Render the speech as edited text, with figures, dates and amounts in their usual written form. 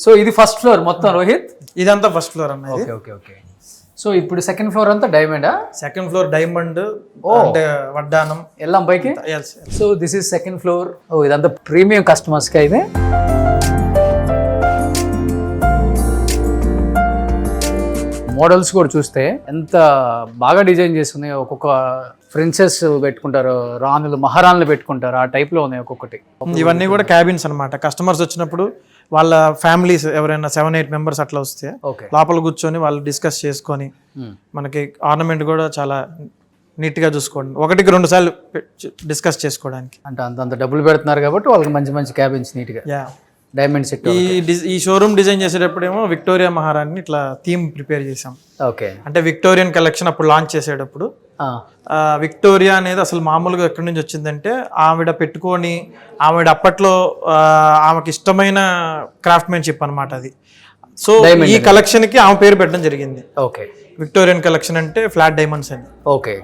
So ఇది first floor మొత్తం రోహిత్. ఇదంతా ఫస్ట్ ఫ్లోర్ అన్న. Okay okay okay. సో ఇప్పుడు సెకండ్ ఫ్లోర్ అంతా డైమండా? సెకండ్ ఫ్లోర్ డైమండ్ అంటే వడ్డానం వెళ్ళాం పైకి. So this is second floor. ఓ ఇదంతా ప్రీమియం కస్టమర్స్ కి అయితే. మోడల్స్ కూడా చూస్తే ఎంత బాగా డిజైన్ చేసి ఉన్నాయి. ఒక్కొక్క ప్రిన్సెస్ పెట్టుకుంటారు, రాణులు మహారాణులు పెట్టుకుంటారు, ఆ టైప్ లో ఉన్నాయి ఒక్కొక్కటి. ఇవన్నీ కూడా క్యాబిన్స్ అన్నమాట. కస్టమర్స్ వచ్చినప్పుడు వాళ్ళ ఫ్యామిలీస్ ఎవరైనా 7-8 మెంబర్స్ అట్లా వస్తే ఓకే. లోపల కూర్చొని వాళ్ళు డిస్కస్ చేసుకొని మనకి ఆర్నమెంట్ కూడా చాలా నీట్గా చూసుకోండి. 1-2 సార్లు డిస్కస్ చేసుకోవడానికి. అంటే అంత డబ్బులు పెడుతున్నారు కాబట్టి వాళ్ళకి మంచి మంచి క్యాబిన్స్ నీట్గా డైమండ్ సెట్. ఈ షోరూమ్ డిజైన్ చేసేటప్పుడేమో విక్టోరియా మహారాణి ఇట్లా థీమ్ ప్రిపేర్ చేసాం. ఓకే. అంటే విక్టోరియన్ కలెక్షన్ అప్పుడు లాంచ్ చేసేటప్పుడు విక్టోరియా అనేది అసలు మామూలుగా ఎక్కడి నుంచి వచ్చిందంటే ఆవిడ పెట్టుకొని ఆవిడ అప్పట్లో ఆమెకి ఇష్టమైన క్రాఫ్ట్మెన్షిప్ అనమాట అది. సో ఈ కలెక్షన్ కి ఆమె పేరు పెట్టడం జరిగింది. ఓకే. విక్టోరియన్ కలెక్షన్ అంటే ఫ్లాట్ డైమండ్స్ అని. ఓకే.